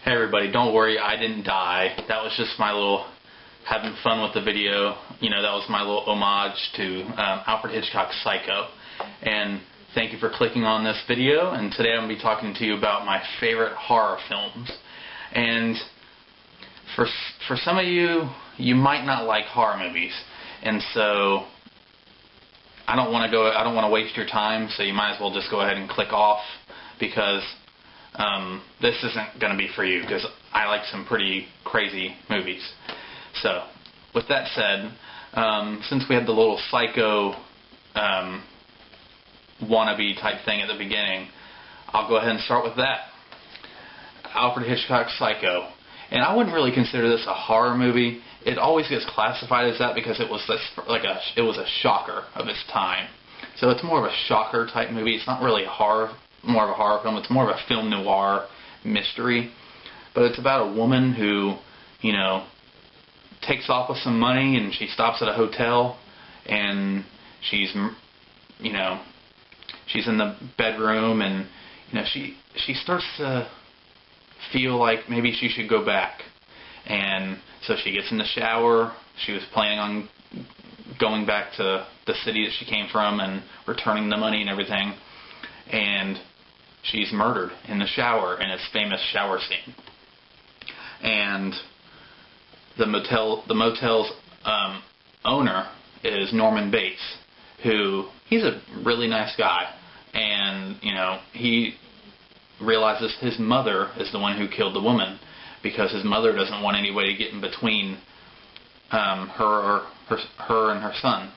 Hey everybody, don't worry, I didn't die. That was just my little having fun with the video. You know, that was my little homage to Alfred Hitchcock's Psycho. And thank you for clicking on this video. And today I'm going to be talking to you about my favorite horror films. And for some of you, you might not like horror movies. And so I don't want to waste your time, so you might as well just go ahead and click off, because this isn't going to be for you, because I like some pretty crazy movies. So, with that said, since we had the little Psycho wannabe type thing at the beginning, I'll go ahead and start with that. Alfred Hitchcock's Psycho. And I wouldn't really consider this a horror movie. It always gets classified as that because it was it was a shocker of its time. So it's more of a shocker type movie. It's not really horror. More of a horror film. It's more of a film noir mystery, but it's about a woman who, you know, takes off with some money, and she stops at a hotel, and she's, you know, she's in the bedroom, and you know, she starts to feel like maybe she should go back, and so she gets in the shower. She was planning on going back to the city that she came from and returning the money and everything, and she's murdered in the shower in its famous shower scene. And the motel's owner is Norman Bates, who, he's a really nice guy, and you know, he realizes his mother is the one who killed the woman, because his mother doesn't want anybody to get in between her and her son.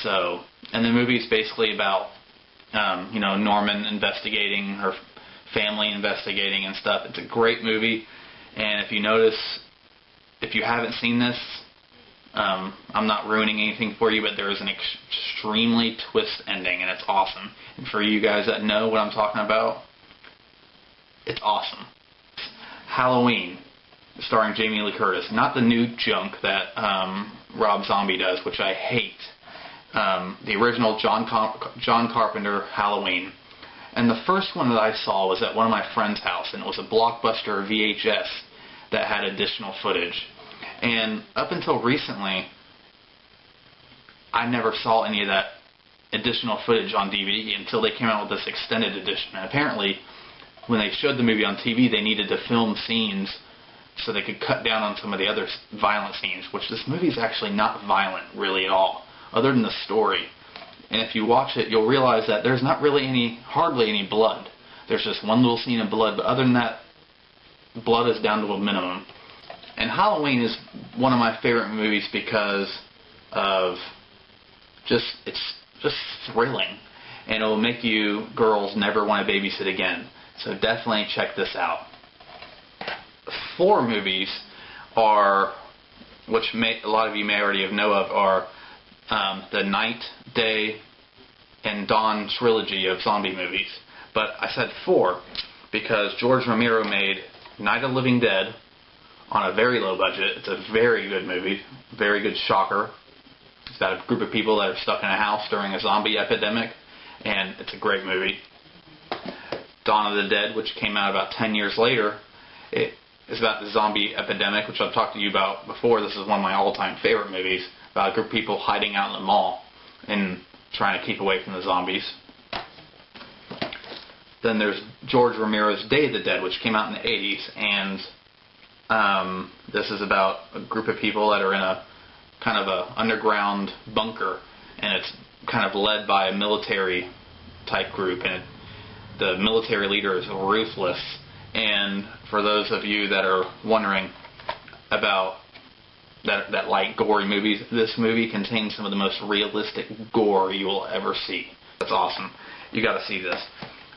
So, and the movie is basically about you know, Norman investigating, her family investigating and stuff. It's a great movie, and if you notice, if you haven't seen this, I'm not ruining anything for you, but there is an extremely twist ending, and it's awesome. And for you guys that know what I'm talking about, it's awesome. Halloween, starring Jamie Lee Curtis. Not the new junk that Rob Zombie does, which I hate. The original John Carpenter Halloween. And the first one that I saw was at one of my friend's house, and it was a Blockbuster VHS that had additional footage. And up until recently, I never saw any of that additional footage on DVD until they came out with this extended edition. And apparently, when they showed the movie on TV, they needed to film scenes so they could cut down on some of the other violent scenes, which this movie is actually not violent really at all, other than the story. And if you watch it, you'll realize that there's not really hardly any blood. There's just one little scene of blood, but other than that, blood is down to a minimum. And Halloween is one of my favorite movies because of it's just thrilling, and it will make you girls never want to babysit again. So definitely check this out. 4 movies are, which a lot of you may already know of, are the Night, Day, and Dawn trilogy of zombie movies. But I said 4 because George Romero made Night of the Living Dead on a very low budget. It's a very good movie, very good shocker. It's about a group of people that are stuck in a house during a zombie epidemic, and it's a great movie. Dawn of the Dead, which came out about 10 years later, it is about the zombie epidemic, which I've talked to you about before. This is one of my all-time favorite movies, about a group of people hiding out in the mall and trying to keep away from the zombies. Then there's George Romero's Day of the Dead, which came out in the 80s, and this is about a group of people that are in a kind of a underground bunker, and it's kind of led by a military type group, and the military leader is ruthless. And for those of you that are wondering about that like gory movies, this movie contains some of the most realistic gore you will ever see. That's awesome. You got to see this.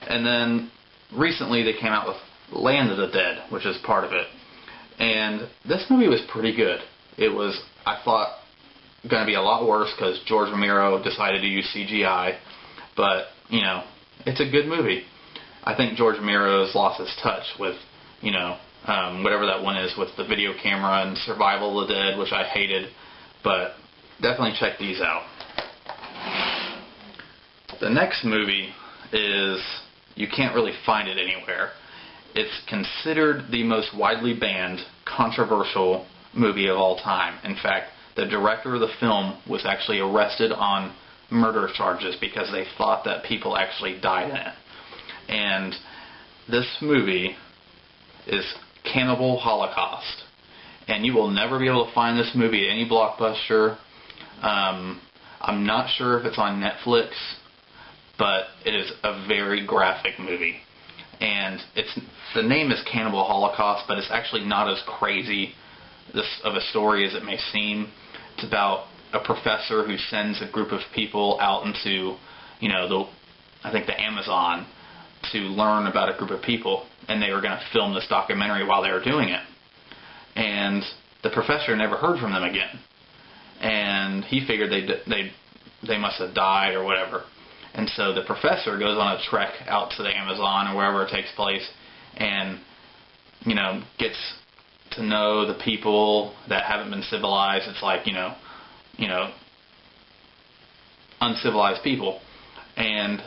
And then recently they came out with Land of the Dead, which is part of it. And this movie was pretty good. It was, I thought, going to be a lot worse because George Romero decided to use CGI. But, you know, it's a good movie. I think George Romero has lost his touch with, you know, whatever that one is with the video camera and Survival of the Dead, which I hated. But definitely check these out. The next movie is, you can't really find it anywhere. It's considered the most widely banned, controversial movie of all time. In fact, the director of the film was actually arrested on murder charges because they thought that people actually died in it. And this movie is Cannibal Holocaust. And you will never be able to find this movie at any Blockbuster. I'm not sure if it's on Netflix, but it is a very graphic movie. And the name is Cannibal Holocaust, but it's actually not as crazy of a story as it may seem. It's about a professor who sends a group of people out into, I think the Amazon, to learn about a group of people, and they were going to film this documentary while they were doing it. And the professor never heard from them again, and he figured they must have died or whatever. And so the professor goes on a trek out to the Amazon or wherever it takes place, and gets to know the people that haven't been civilized. It's like uncivilized people, and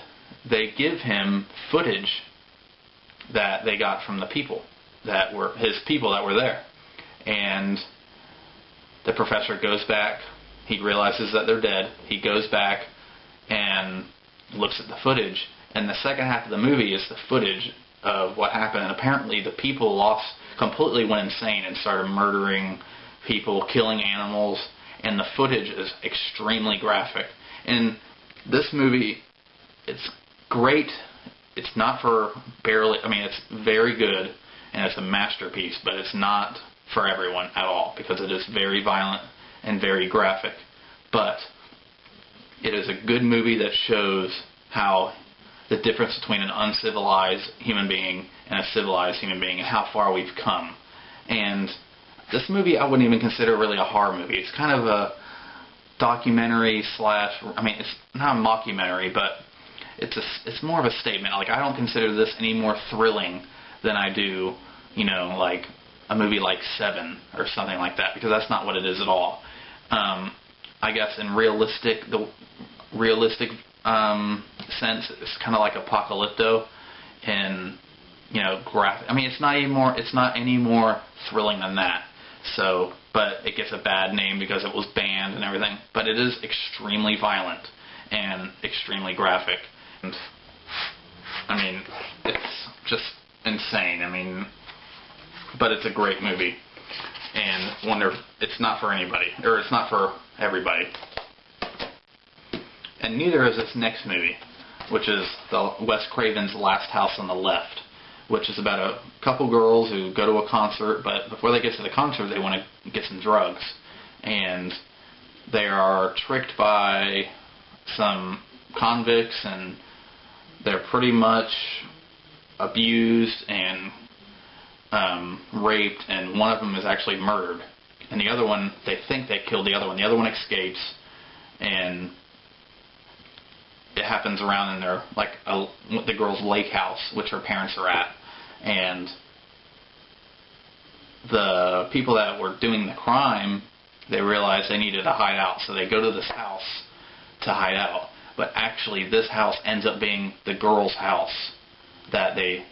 they give him footage that they got from the people that were his people that were there. And the professor goes back. He realizes that they're dead. He goes back and looks at the footage. And the second half of the movie is the footage of what happened. And apparently the people completely went insane and started murdering people, killing animals. And the footage is extremely graphic. And this movie, it's great. It's not for barely, it's very good and it's a masterpiece, but it's not for everyone at all because it is very violent and very graphic. But it is a good movie that shows how the difference between an uncivilized human being and a civilized human being and how far we've come. And this movie I wouldn't even consider really a horror movie. It's kind of a documentary / it's not a mockumentary, but it's more of a statement. Like, I don't consider this any more thrilling than I do, like a movie like Seven or something like that, because that's not what it is at all. I guess in the realistic sense, it's kind of like Apocalypto, and graphic. It's not any more thrilling than that. So, but it gets a bad name because it was banned and everything. But it is extremely violent and extremely graphic. And it's just insane. But it's a great movie. And it's not for anybody, or it's not for everybody. And neither is this next movie, which is Wes Craven's Last House on the Left, which is about a couple girls who go to a concert, but before they get to the concert, they want to get some drugs. And they are tricked by some convicts, and they're pretty much abused and raped, and one of them is actually murdered. And the other one, they think they killed the other one. The other one escapes, and it happens around in their, the girl's lake house, which her parents are at. And the people that were doing the crime, they realized they needed a hideout, so they go to this house to hide out. But actually, this house ends up being the girl's house that they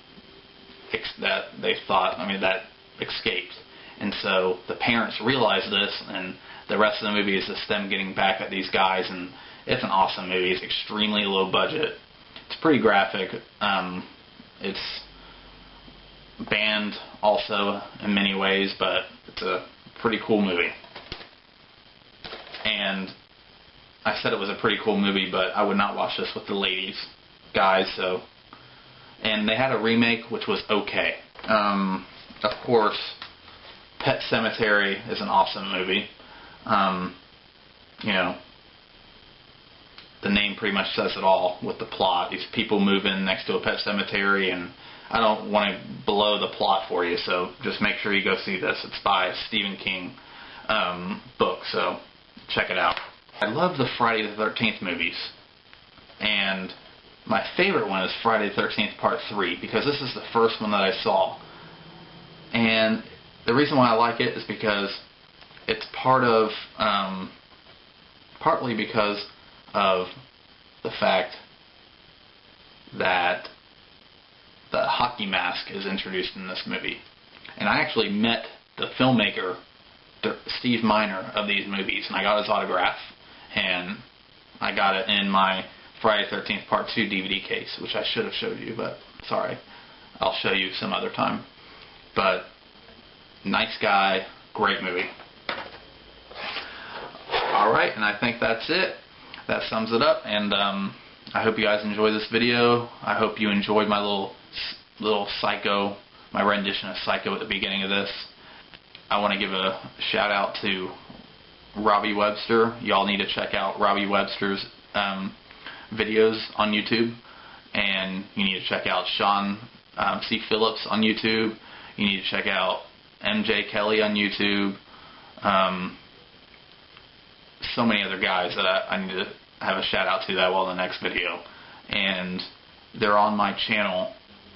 thought, that escaped. And so the parents realize this, and the rest of the movie is just them getting back at these guys, and it's an awesome movie. It's extremely low budget. It's pretty graphic. It's banned also in many ways, but it's a pretty cool movie. And I said it was a pretty cool movie, but I would not watch this with the ladies, guys. So, and they had a remake which was okay. Of course, Pet Sematary is an awesome movie. The name pretty much says it all with the plot. These people move in next to a pet cemetery, and I don't want to blow the plot for you, so just make sure you go see this. It's by a Stephen King book, so check it out. I love the Friday the 13th movies, and my favorite one is Friday the 13th Part 3, because this is the first one that I saw. And the reason why I like it is because it's partly because of the fact that the hockey mask is introduced in this movie. And I actually met the filmmaker, Steve Miner, of these movies, and I got his autograph, and I got it in my Friday the 13th Part 2 DVD case, which I should have showed you, but sorry. I'll show you some other time. But nice guy, great movie. Alright, and I think that's it. That sums it up, and I hope you guys enjoyed this video. I hope you enjoyed my little Psycho, my rendition of Psycho at the beginning of this. I want to give a shout out to Robbie Webster. Y'all need to check out Robbie Webster's videos on YouTube, and you need to check out Sean C. Phillips on YouTube. You need to check out MJ Kelly on YouTube. So many other guys that I need to have a shout out to that will in the next video, and they're on my channel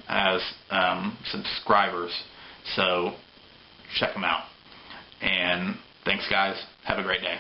as subscribers, so check them out. And thanks guys, have a great day.